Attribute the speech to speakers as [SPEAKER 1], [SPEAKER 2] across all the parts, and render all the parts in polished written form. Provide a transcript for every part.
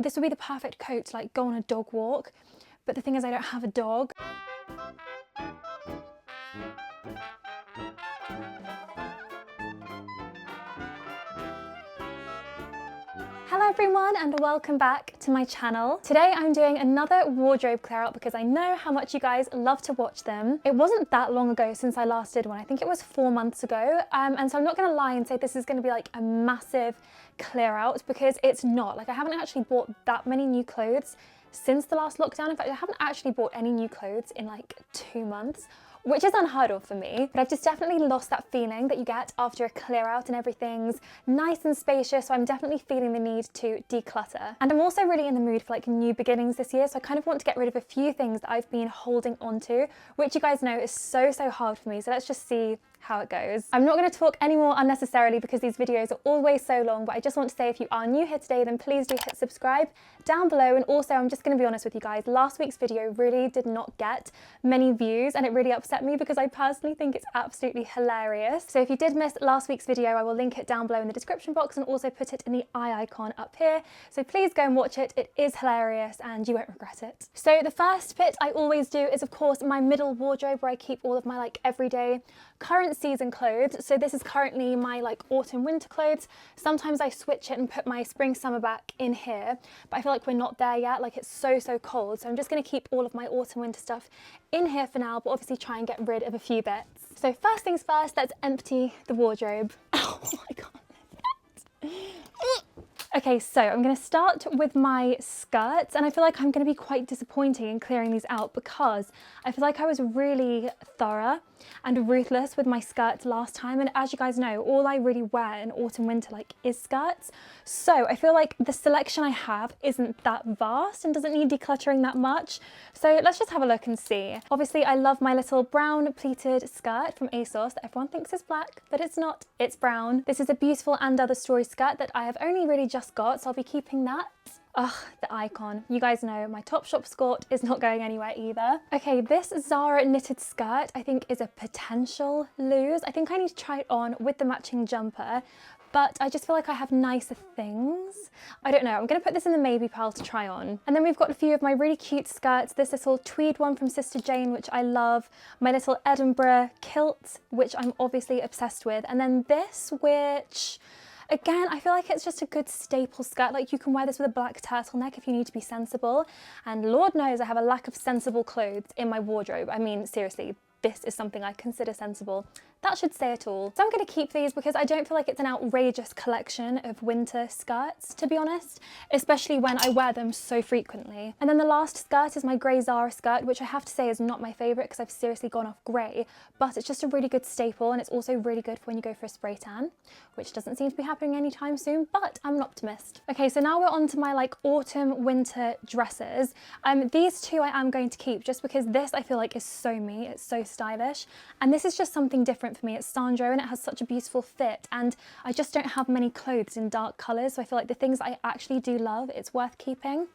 [SPEAKER 1] this would be the perfect coat to like go on a dog walk. But the thing is, I don't have a dog. Hello everyone and welcome back to my channel. Today I'm doing another wardrobe clear out because I know how much you guys love to watch them. It wasn't that long ago since I last did one. I think it was 4 months ago. And so I'm not going to lie and say this is going to be like a massive clear out because it's not. Like I haven't actually bought that many new clothes since the last lockdown. In fact, I haven't actually bought any new clothes in like 2 months, which is unheard of for me. But I've just definitely lost that feeling that you get after a clear out and everything's nice and spacious. So I'm definitely feeling the need to declutter. And I'm also really in the mood for like new beginnings this year. So I kind of want to get rid of a few things that I've been holding on to, which you guys know is so hard for me. So let's just see how it goes. I'm not going to talk any more unnecessarily because these videos are always so long, but I just want to say if you are new here today, then please do hit subscribe down below. And also I'm just going to be honest with you guys, last week's video really did not get many views and it really upset me because I personally think it's absolutely hilarious. So if you did miss last week's video, I will link it down below in the description box and also put it in the eye icon up here. So please go and watch it. It is hilarious and you won't regret it. So the first bit I always do is of course my middle wardrobe where I keep all of my like everyday current season clothes. So this is currently my like autumn winter clothes. Sometimes I switch it and put my spring summer back in here, but I feel like we're not there yet. Like it's so cold. So I'm just going to keep all of my autumn winter stuff in here for now, but obviously try and get rid of a few bits. So first things first, let's empty the wardrobe. Oh my god. Okay, so I'm going to start with my skirts, and I feel like I'm going to be quite disappointing in clearing these out because I feel like I was really thorough and ruthless with my skirts last time, and as you guys know, all I really wear in autumn winter like is skirts. So I feel like the selection I have isn't that vast and doesn't need decluttering that much. So let's just have a look and see. Obviously I love my little brown pleated skirt from ASOS that everyone thinks is black, but it's not, it's brown. This is a beautiful And Other Story skirt that I have only really just got, so I'll be keeping that. Ugh, the icon. You guys know my Topshop skirt is not going anywhere either. Okay, this Zara knitted skirt I think is a potential lose. I think I need to try it on with the matching jumper, but I just feel like I have nicer things. I don't know, I'm gonna put this in the maybe pile to try on. And then we've got a few of my really cute skirts. This little tweed one from Sister Jane, which I love. My little Edinburgh kilt, which I'm obviously obsessed with. And then this, which, again, I feel like it's just a good staple skirt. Like you can wear this with a black turtleneck if you need to be sensible. And Lord knows I have a lack of sensible clothes in my wardrobe. I mean, seriously, this is something I consider sensible. That should say it all. So I'm going to keep these because I don't feel like it's an outrageous collection of winter skirts, to be honest, especially when I wear them so frequently. And then the last skirt is my grey Zara skirt, which I have to say is not my favourite because I've seriously gone off grey, but it's just a really good staple and it's also really good for when you go for a spray tan, which doesn't seem to be happening anytime soon, but I'm an optimist. Okay, so now we're on to my like autumn winter dresses. These two I am going to keep just because this I feel like is so me, it's so stylish, and this is just something different for me. It's Sandro and it has such a beautiful fit, and I just don't have many clothes in dark colours, so I feel like the things I actually do love, it's worth keeping.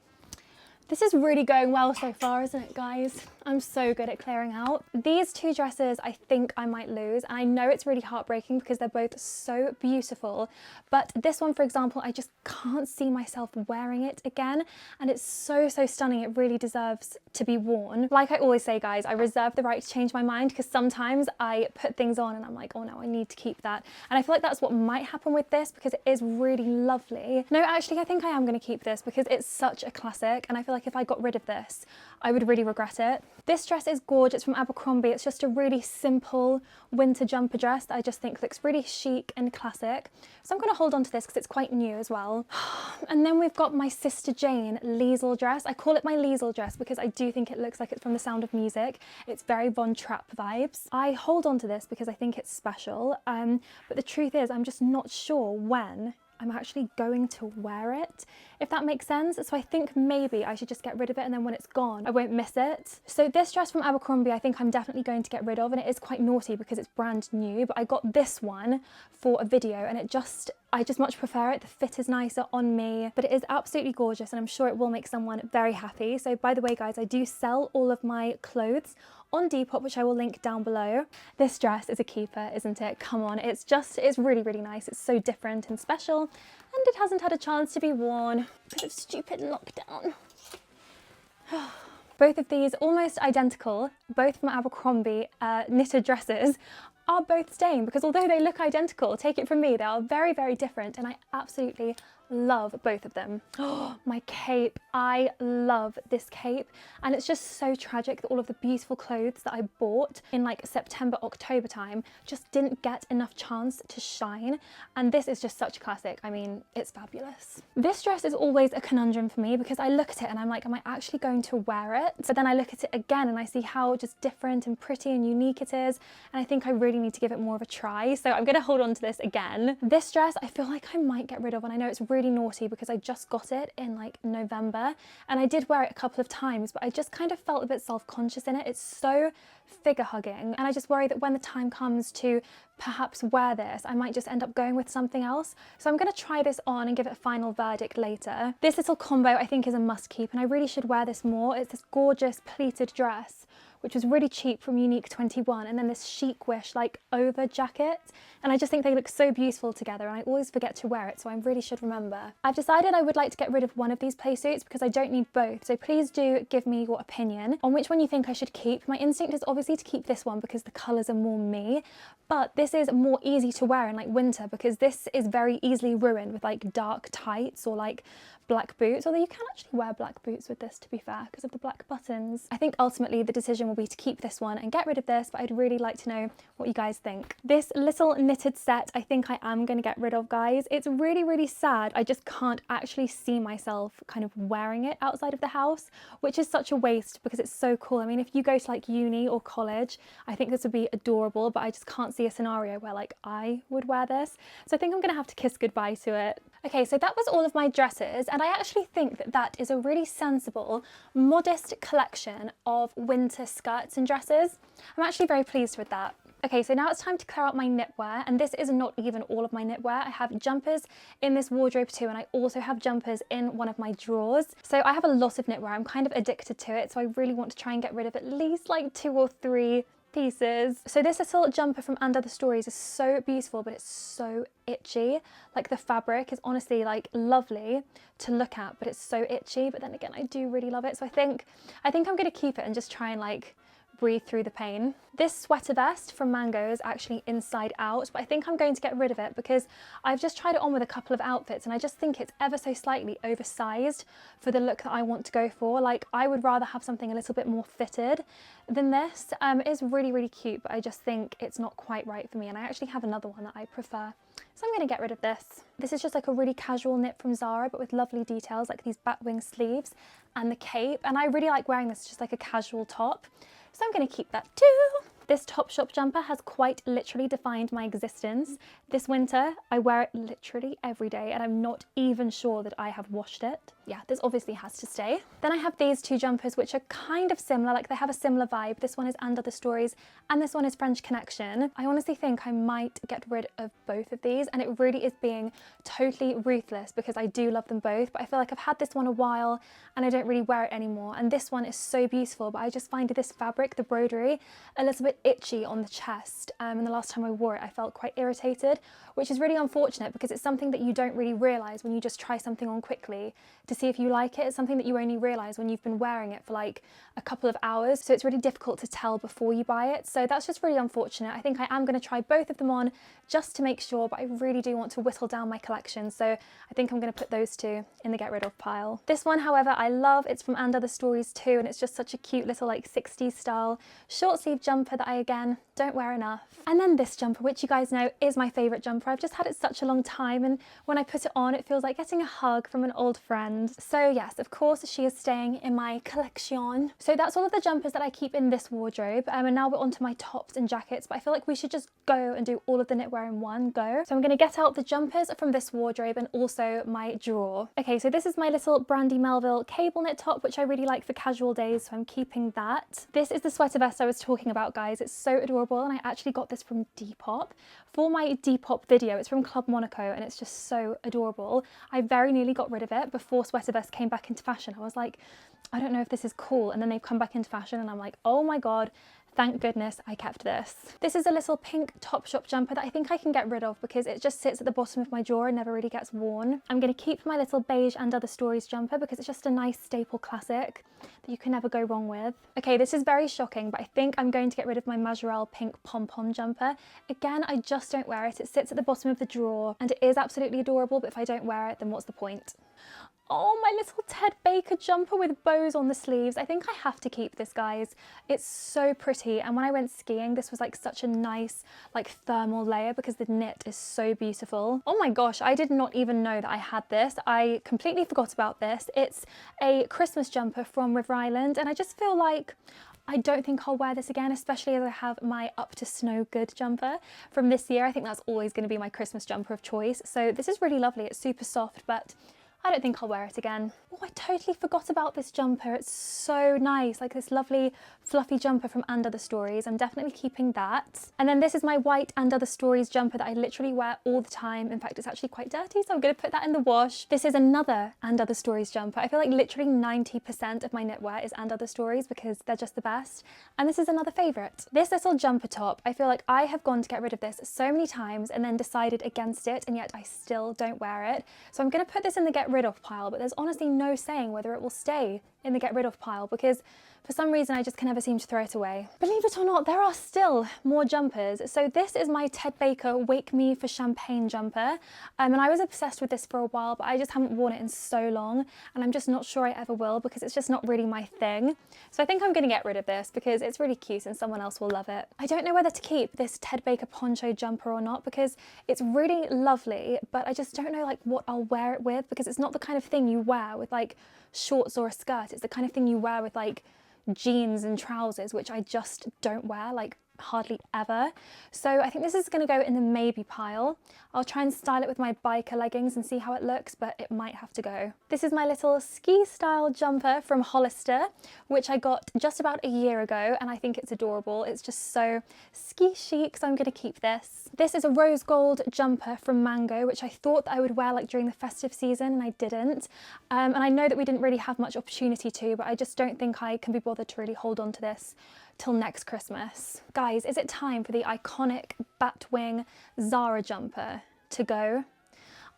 [SPEAKER 1] This is really going well so far, isn't it, guys? I'm so good at clearing out. These two dresses I think I might lose, and I know it's really heartbreaking because they're both so beautiful, but this one, for example, I just can't see myself wearing it again, and it's so stunning. It really deserves to be worn. Like I always say, guys, I reserve the right to change my mind because sometimes I put things on and I'm like, oh no, I need to keep that. And I feel like that's what might happen with this because it is really lovely. No, actually, I think I am going to keep this because it's such a classic, and I feel like if I got rid of this, I would really regret it. This dress is gorgeous from Abercrombie. It's just a really simple winter jumper dress that I just think looks really chic and classic. So I'm going to hold on to this because it's quite new as well. And then we've got my Sister Jane Liesel dress. I call it my Liesel dress because I do think it looks like it's from The Sound of Music. It's very Von Trapp vibes. I hold on to this because I think it's special, but the truth is I'm just not sure when I'm actually going to wear it, if that makes sense. So I think maybe I should just get rid of it, and then when it's gone, I won't miss it. So this dress from Abercrombie, I think I'm definitely going to get rid of, and it is quite naughty because it's brand new, but I got this one for a video and it just I just much prefer it. The fit is nicer on me, but it is absolutely gorgeous and I'm sure it will make someone very happy. So by the way, guys, I do sell all of my clothes on Depop, which I will link down below. This dress is a keeper, isn't it? Come on, it's really, really nice. It's so different and special, and it hasn't had a chance to be worn because of stupid lockdown. Both of these, almost identical, both from Abercrombie knitted dresses, are both staying because although they look identical, take it from me, they are very, very different and I absolutely love both of them. Oh, my cape. I love this cape and it's just so tragic that all of the beautiful clothes that I bought in like September, October time just didn't get enough chance to shine, and this is just such a classic. I mean, it's fabulous. This dress is always a conundrum for me because I look at it and I'm like, am I actually going to wear it? But then I look at it again and I see how just different and pretty and unique it is, and I think I really need to give it more of a try, so I'm gonna hold on to this again. This dress I feel like I might get rid of, and I know it's really naughty because I just got it in like November and I did wear it a couple of times, but I just kind of felt a bit self-conscious in it. It's so figure hugging and I just worry that when the time comes to perhaps wear this, I might just end up going with something else. So I'm going to try this on and give it a final verdict later. This little combo I think is a must keep and I really should wear this more. It's this gorgeous pleated dress which was really cheap from Unique 21, and then this chic wish like over jacket, and I just think they look so beautiful together and I always forget to wear it, so I really should remember. I've decided I would like to get rid of one of these playsuits because I don't need both, so please do give me your opinion on which one you think I should keep. My instinct is obviously to keep this one because the colours are more me, but this is more easy to wear in like winter because this is very easily ruined with like dark tights or like black boots, although you can actually wear black boots with this to be fair because of the black buttons. I think ultimately the decision will be to keep this one and get rid of this, but I'd really like to know what you guys think. This little knitted set I think I am going to get rid of, guys. It's really, really sad. I just can't actually see myself kind of wearing it outside of the house, which is such a waste because it's so cool. I mean, if you go to like uni or college, I think this would be adorable, but I just can't see a scenario where like I would wear this. So I think I'm going to have to kiss goodbye to it. Okay, so that was all of my dresses, and I actually think that that is a really sensible, modest collection of winter skirts and dresses. I'm actually very pleased with that. Okay, so now it's time to clear out my knitwear, and this is not even all of my knitwear. I have jumpers in this wardrobe too, and I also have jumpers in one of my drawers. So I have a lot of knitwear. I'm kind of addicted to it, so I really want to try and get rid of at least like 2 or 3 pieces. So this little jumper from Under the Stories is so beautiful, but it's so itchy. Like the fabric is honestly like lovely to look at, but it's so itchy. But then again, I do really love it. So I think I'm gonna keep it and just try and like breathe through the pain. This sweater vest from Mango is actually inside out, but I think I'm going to get rid of it because I've just tried it on with a couple of outfits and I just think it's ever so slightly oversized for the look that I want to go for. Like I would rather have something a little bit more fitted than this. It is really, really cute, but I just think it's not quite right for me, and I actually have another one that I prefer. So I'm going to get rid of this. This is just like a really casual knit from Zara, but with lovely details like these batwing sleeves and the cape, and I really like wearing this just like a casual top. So I'm going to keep that too. This Topshop jumper has quite literally defined my existence. This winter, I wear it literally every day and I'm not even sure that I have washed it. Yeah, this obviously has to stay. Then I have these 2 jumpers which are kind of similar, like they have a similar vibe. This one is Under the Stories and this one is French Connection. I honestly think I might get rid of both of these, and it really is being totally ruthless because I do love them both, but I feel like I've had this one a while and I don't really wear it anymore. And this one is so beautiful, but I just find this fabric, the broderie, a little bit itchy on the chest, and the last time I wore it I felt quite irritated, which is really unfortunate because it's something that you don't really realise when you just try something on quickly to see if you like it. It's something that you only realise when you've been wearing it for like a couple of hours, so it's really difficult to tell before you buy it. So that's just really unfortunate. I think I am going to try both of them on just to make sure, but I really do want to whittle down my collection, so I think I'm going to put those 2 in the get rid of pile. This one, however, I love. It's from Under the Stories too, and it's just such a cute little like 60s style short sleeve jumper that I again don't wear enough. And then this jumper, which you guys know is my favourite jumper. I've just had it such a long time, and when I put it on it feels like getting a hug from an old friend. hand. So yes, of course she is staying in my collection. So that's all of the jumpers that I keep in this wardrobe. And now we're on to my tops and jackets, but I feel like we should just go and do all of the knitwear in one go. So I'm going to get out the jumpers from this wardrobe and also my drawer. Okay, so this is my little Brandy Melville cable knit top, which I really like for casual days, so I'm keeping that. This is the sweater vest I was talking about, guys. It's so adorable, and I actually got this from Depop for my Depop video. It's from Club Monaco, and it's just so adorable. I very nearly got rid of it before sweater vests came back into fashion. I was like, I don't know if this is cool, and then they've come back into fashion, and I'm like, oh my god, thank goodness I kept this. This is a little pink Topshop jumper that I think I can get rid of because it just sits at the bottom of my drawer and never really gets worn. I'm going to keep my little beige and other stories jumper because it's just a nice staple classic that you can never go wrong with. Okay, this is very shocking, but I think I'm going to get rid of my Majorelle pink pom-pom jumper. Again, I just don't wear it. It sits at the bottom of the drawer and it is absolutely adorable, but if I don't wear it, then what's the point? Oh, my little Ted Baker jumper with bows on the sleeves. I think I have to keep this, guys. It's so pretty. And when I went skiing, this was like such a nice like thermal layer because the knit is so beautiful. Oh my gosh, I did not even know that I had this. I completely forgot about this. It's a Christmas jumper from River Island, and I just feel like I don't think I'll wear this again, especially as I have my Up to Snow Good jumper from this year. I think that's always going to be my Christmas jumper of choice. So this is really lovely. It's super soft, but I don't think I'll wear it again. Oh, I totally forgot about this jumper. It's so nice, like this lovely fluffy jumper from And Other Stories. I'm definitely keeping that. And then this is my white And Other Stories jumper that I literally wear all the time. In fact, it's actually quite dirty, so I'm going to put that in the wash. This is another And Other Stories jumper. I feel like literally 90% of my knitwear is And Other Stories because they're just the best. And this is another favourite. This little jumper top, I feel like I have gone to get rid of this so many times and then decided against it, and yet I still don't wear it. So I'm going to put this in the get rid of pile, but there's honestly no saying whether it will stay in the get rid of pile because for some reason I just can never seem to throw it away. Believe it or not, there are still more jumpers. So this is my Ted Baker Wake Me for Champagne jumper, and I was obsessed with this for a while, but I just haven't worn it in so long, and I'm just not sure I ever will because it's just not really my thing. So I think I'm going to get rid of this because it's really cute and someone else will love it. I don't know whether to keep this Ted Baker poncho jumper or not because it's really lovely, but I just don't know like what I'll wear it with because it's not the kind of thing you wear with like shorts or a skirt. It's the kind of thing you wear with like jeans and trousers, which I just don't wear like hardly ever. So I think this is going to go in the maybe pile. I'll try and style it with my biker leggings and see how it looks, but it might have to go. This is my little ski style jumper from Hollister, which I got just about a year ago, and I think it's adorable. It's just so ski chic, so I'm going to keep this. This is a rose gold jumper from Mango, which I thought that I would wear like during the festive season, and I didn't. And I know that we didn't really have much opportunity to, but I just don't think I can be bothered to really hold on to this till next Christmas. Guys, is it time for the iconic Batwing Zara jumper to go?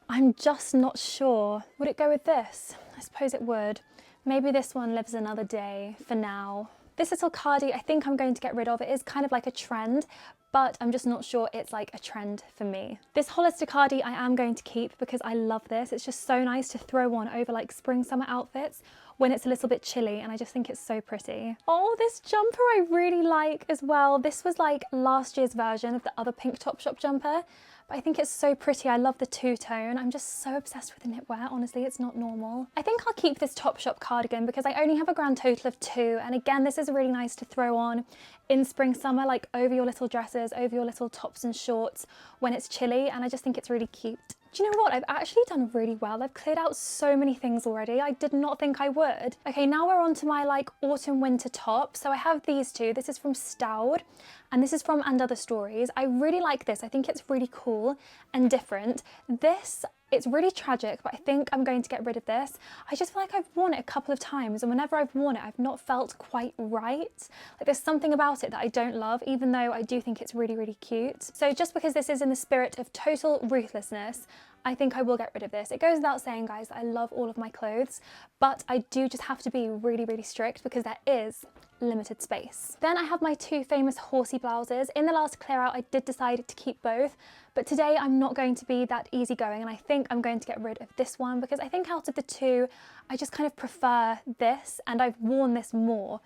[SPEAKER 1] I'm just not sure. Would it go with this? I suppose it would. Maybe this one lives another day for now. This little cardie I think I'm going to get rid of. It is kind of like a trend, but I'm just not sure it's like a trend for me. This Hollister cardie I am going to keep because I love this. It's just so nice to throw on over like spring summer outfits when it's a little bit chilly, and I just think it's so pretty. Oh, this jumper I really like as well. This was like last year's version of the other pink Topshop jumper, but I think it's so pretty. I love the two-tone. I'm just so obsessed with the knitwear, honestly, it's not normal. I think I'll keep this Topshop cardigan because I only have a grand total of 2, and again, this is really nice to throw on in spring summer, like over your little dresses, over your little tops and shorts when it's chilly, and I just think it's really cute. Do you know what? I've actually done really well. I've cleared out so many things already. I did not think I would. Okay, now we're on to my like autumn winter top. So I have these two. This is from Staud and this is from And Other Stories. I really like this. I think it's really cool and different. This, it's really tragic, but I think I'm going to get rid of this. I just feel like I've worn it a couple of times, and whenever I've worn it, I've not felt quite right. Like there's something about it that I don't love, even though I do think it's really, really cute. So just because this is in the spirit of total ruthlessness, I think I will get rid of this. It goes without saying, guys, that I love all of my clothes, but I do just have to be really, really strict because there is limited space. Then I have my 2 famous horsey blouses. In the last clear out, I did decide to keep both, but today I'm not going to be that easygoing, and I think I'm going to get rid of this one because I think out of the 2, I just kind of prefer this, and I've worn this more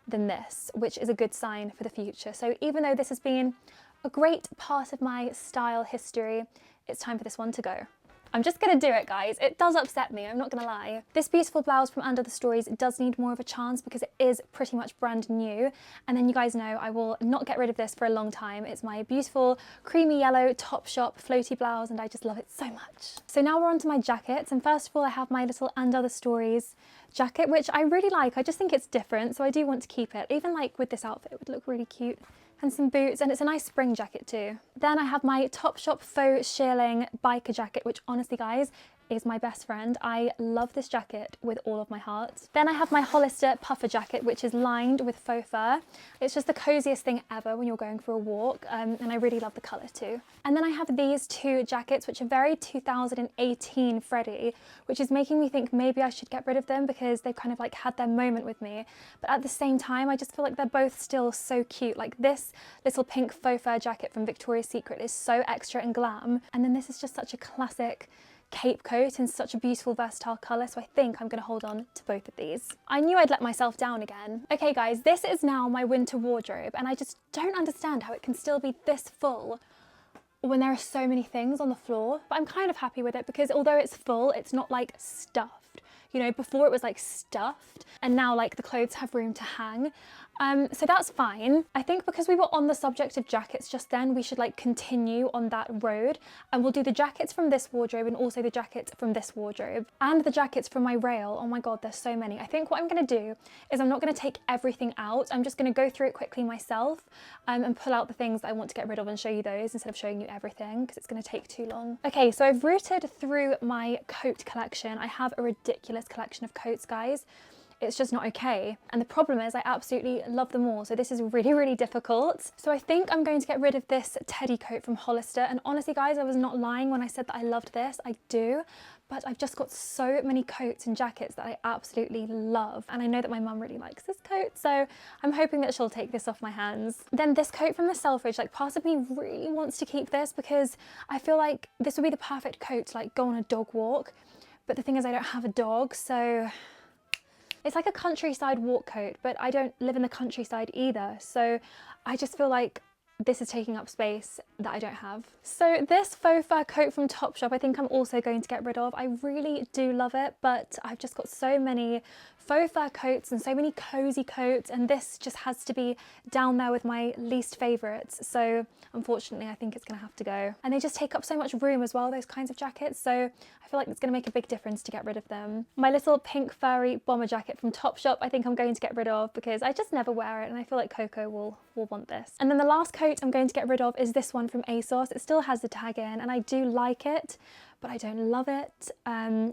[SPEAKER 1] than this, which is a good sign for the future. So even though this has been a great part of my style history, it's time for this one to go. I'm just gonna do it, guys. It does upset me, I'm not gonna lie. This beautiful blouse from Under the Stories does need more of a chance because it is pretty much brand new. And then you guys know I will not get rid of this for a long time. It's my beautiful creamy yellow Topshop floaty blouse and I just love it so much. So now we're on to my jackets, and first of all I have my little Under the Stories jacket, which I really like. I just think it's different, so I do want to keep it. Even like with this outfit, it would look really cute. And some boots, and it's a nice spring jacket too. Then I have my Topshop faux shearling biker jacket, which honestly guys, is my best friend. I love this jacket with all of my heart. Then I have my Hollister puffer jacket, which is lined with faux fur. It's just the coziest thing ever when you're going for a walk, and I really love the colour too. And then I have these two jackets, which are very 2018 Freddy, which is making me think maybe I should get rid of them because they've kind of like had their moment with me. But at the same time, I just feel like they're both still so cute. Like this little pink faux fur jacket from Victoria's Secret is so extra and glam. And then this is just such a classic cape coat in such a beautiful versatile colour, so I think I'm going to hold on to both of these. I knew I'd let myself down again. Okay guys, this is now my winter wardrobe and I just don't understand how it can still be this full when there are so many things on the floor, but I'm kind of happy with it because although it's full, it's not like stuffed. You know, before it was like stuffed and now like the clothes have room to hang. So that's fine. I think because we were on the subject of jackets just then, we should like continue on that road and we'll do the jackets from this wardrobe and also the jackets from this wardrobe and the jackets from my rail. Oh my God, there's so many. I think what I'm gonna do is I'm not gonna take everything out. I'm just gonna go through it quickly myself and pull out the things that I want to get rid of and show you those instead of showing you everything because it's gonna take too long. Okay, so I've routed through my coat collection. I have a ridiculous collection of coats, guys. It's just not okay. And the problem is I absolutely love them all. So this is really, really difficult. So I think I'm going to get rid of this teddy coat from Hollister. And honestly, guys, I was not lying when I said that I loved this. I do, but I've just got so many coats and jackets that I absolutely love. And I know that my mum really likes this coat. So I'm hoping that she'll take this off my hands. Then this coat from the Selfridge, like part of me really wants to keep this because I feel like this would be the perfect coat to like go on a dog walk. But the thing is I don't have a dog, so it's like a countryside walk coat, but I don't live in the countryside either. So I just feel like this is taking up space that I don't have. So this faux fur coat from Topshop, I think I'm also going to get rid of. I really do love it, but I've just got so many faux fur coats and so many cozy coats, and this just has to be down there with my least favourites. So unfortunately, I think it's gonna have to go. And they just take up so much room as well, those kinds of jackets. So I feel like it's gonna make a big difference to get rid of them. My little pink furry bomber jacket from Topshop, I think I'm going to get rid of because I just never wear it and I feel like Coco will want this. And then the last coat I'm going to get rid of is this one from ASOS. It still has the tag in and I do like it, but I don't love it.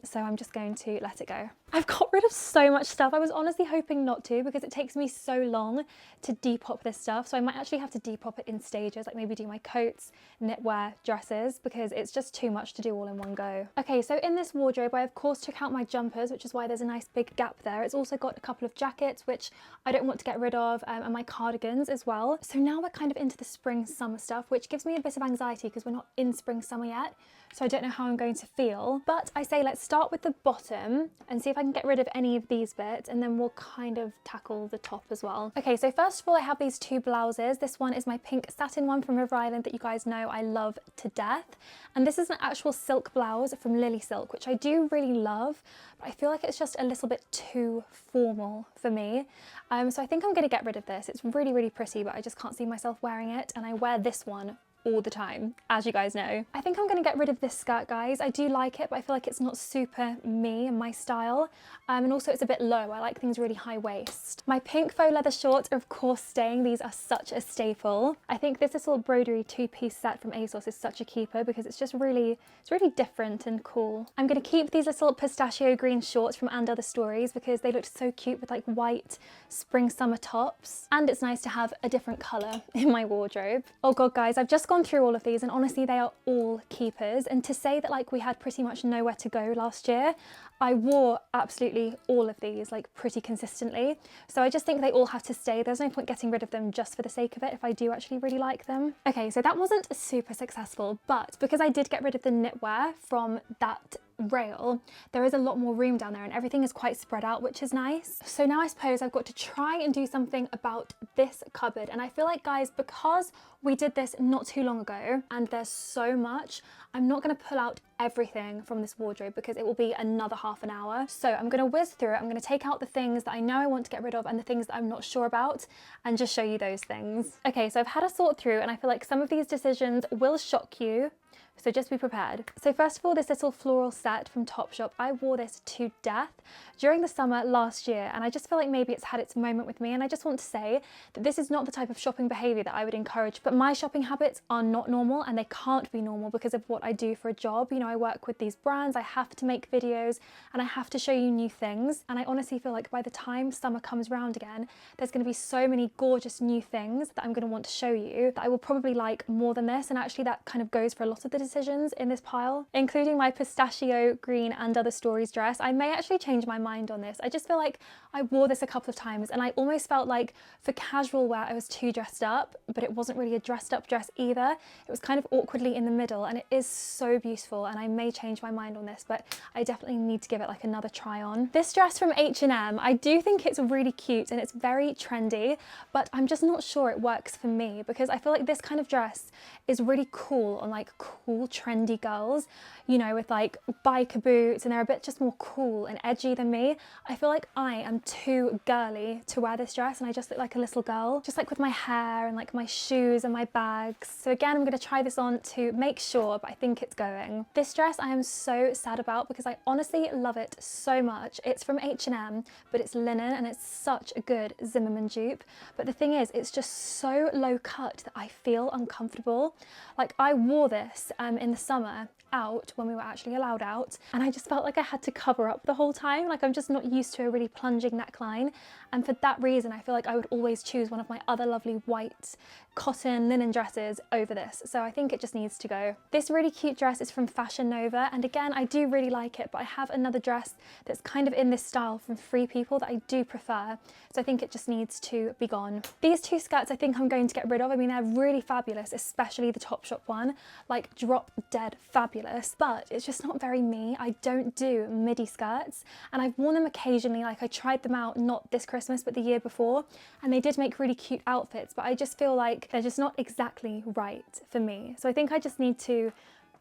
[SPEAKER 1] So I'm just going to let it go. I've got rid of so much stuff. I was honestly hoping not to because it takes me so long to depop this stuff. So I might actually have to depop it in stages, like maybe do my coats, knitwear, dresses, because it's just too much to do all in one go. Okay, so in this wardrobe, I of course took out my jumpers, which is why there's a nice big gap there. It's also got a couple of jackets, which I don't want to get rid of, and my cardigans as well. So now we're kind of into the spring summer stuff, which gives me a bit of anxiety because we're not in spring summer yet. So I don't know how I'm going to feel, but I say let's start with the bottom and see if I can get rid of any of these bits, and then we'll kind of tackle the top as well. Okay, so first of all, I have these two blouses. This one is my pink satin one from River Island that you guys know I love to death. And this is an actual silk blouse from Lily Silk, which I do really love, but I feel like it's just a little bit too formal for me. So I think I'm gonna get rid of this. It's really, really pretty, but I just can't see myself wearing it. And I wear this one all the time, as you guys know. I think I'm gonna get rid of this skirt, guys. I do like it, but I feel like it's not super me and my style. And also it's a bit low. I like things really high waist. My pink faux leather shorts are of course staying. These are such a staple. I think this little broderie two-piece set from ASOS is such a keeper because it's just really, it's really different and cool. I'm gonna keep these little pistachio green shorts from And Other Stories because they looked so cute with like white spring summer tops. And it's nice to have a different color in my wardrobe. Oh God, guys, I've just gone through all of these and honestly they are all keepers. And to say that like we had pretty much nowhere to go last year, I wore absolutely all of these like pretty consistently. So I just think they all have to stay. There's no point getting rid of them just for the sake of it if I do actually really like them. Okay, so that wasn't super successful, but because I did get rid of the knitwear from that rail, there is a lot more room down there and everything is quite spread out, which is nice. So now I suppose I've got to try and do something about this cupboard. And I feel like, guys, because we did this not too long ago and there's so much, I'm not going to pull out everything from this wardrobe because it will be another half an hour. So I'm going to whiz through it. I'm going to take out the things that I know I want to get rid of and the things that I'm not sure about and just show you those things. Okay, so I've had a sort through and I feel like some of these decisions will shock you. So just be prepared. So first of all, this little floral set from Topshop, I wore this to death during the summer last year, and I just feel like maybe it's had its moment with me, and I just want to say that this is not the type of shopping behaviour that I would encourage, but my shopping habits are not normal and they can't be normal because of what I do for a job. You know, I work with these brands, I have to make videos and I have to show you new things, and I honestly feel like by the time summer comes around again, there's going to be so many gorgeous new things that I'm going to want to show you that I will probably like more than this, and actually that kind of goes for a lot of the decisions in this pile, including my pistachio green and other stories dress. I may actually change my mind on this. I just feel like I wore this a couple of times and I almost felt like for casual wear I was too dressed up, but it wasn't really a dressed up dress either. It was kind of awkwardly in the middle, and it is so beautiful, and I may change my mind on this, but I definitely need to give it like another try on. This dress from H&M, I do think it's really cute and it's very trendy, but I'm just not sure it works for me because I feel like this kind of dress is really cool on like cool trendy girls, you know, with like biker boots, and they're a bit just more cool and edgy than me. I feel like I am too girly to wear this dress and I just look like a little girl, just like with my hair and like my shoes and my bags. So again, I'm going to try this on to make sure, but I think it's going. This dress I am so sad about because I honestly love it so much. It's from H&M, but it's linen and it's such a good Zimmermann dupe. But the thing is, it's just so low cut that I feel uncomfortable. Like I wore this in the summer out when we were actually allowed out, and I just felt like I had to cover up the whole time. Like I'm just not used to a really plunging neckline, and for that reason I feel like I would always choose one of my other lovely white cotton linen dresses over this, so I think it just needs to go. This really cute dress is from Fashion Nova, and again I do really like it, but I have another dress that's kind of in this style from Free People that I do prefer, so I think it just needs to be gone. These two skirts I think I'm going to get rid of. I mean, they're really fabulous, especially the Topshop one, like drop dead fabulous, but it's just not very me. I don't do midi skirts, and I've worn them occasionally. Like I tried them out not this Christmas but the year before, and they did make really cute outfits, but I just feel like they're just not exactly right for me. So I think I just need to,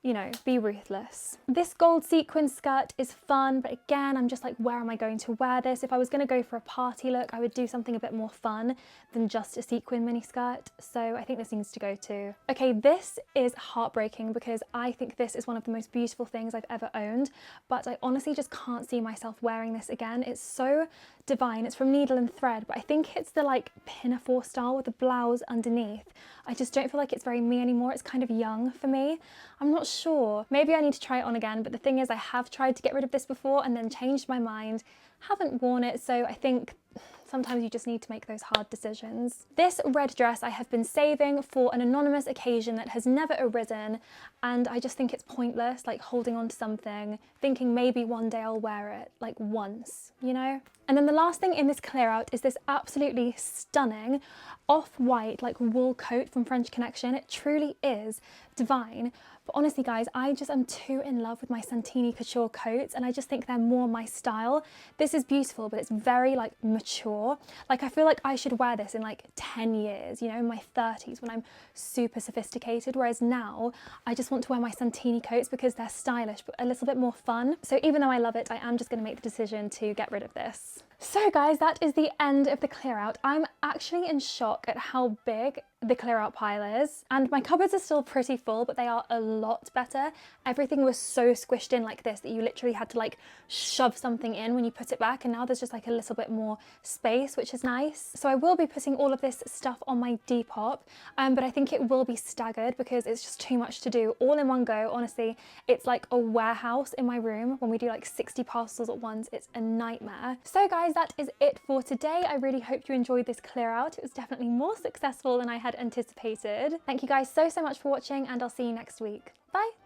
[SPEAKER 1] you know, be ruthless. This gold sequin skirt is fun, but again, I'm just like, where am I going to wear this? If I was going to go for a party look, I would do something a bit more fun than just a sequin mini skirt. So I think this needs to go too. Okay, this is heartbreaking because I think this is one of the most beautiful things I've ever owned, but I honestly just can't see myself wearing this again. It's so divine. It's from Needle and Thread, but I think it's the like pinafore style with the blouse underneath. I just don't feel like it's very me anymore. It's kind of young for me. I'm not sure. Maybe I need to try it on again, but the thing is I have tried to get rid of this before and then changed my mind. Haven't worn it, so I think sometimes you just need to make those hard decisions. This red dress I have been saving for an anonymous occasion that has never arisen, and I just think it's pointless, like holding on to something, thinking maybe one day I'll wear it, like once, you know? And then the last thing in this clear out is this absolutely stunning off-white like wool coat from French Connection. It truly is divine. But honestly guys, I just am too in love with my Santini couture coats, and I just think they're more my style. This is beautiful, but it's very like mature. Like I feel like I should wear this in like 10 years, you know, in my 30s when I'm super sophisticated, whereas now I just want to wear my Santini coats because they're stylish but a little bit more fun. So even though I love it, I am just going to make the decision to get rid of this. So guys, that is the end of the clear out. I'm actually in shock at how big the clear out pile is, and my cupboards are still pretty full, but they are a lot better. Everything was so squished in like this that you literally had to like shove something in when you put it back, and now there's just like a little bit more space, which is nice. So I will be putting all of this stuff on my Depop, but I think it will be staggered because it's just too much to do all in one go. Honestly, it's like a warehouse in my room when we do like 60 parcels at once. It's a nightmare. So guys, that is it for today. I really hope you enjoyed this clear out. It was definitely more successful than I had anticipated. Thank you guys so much for watching, and I'll see you next week. Bye!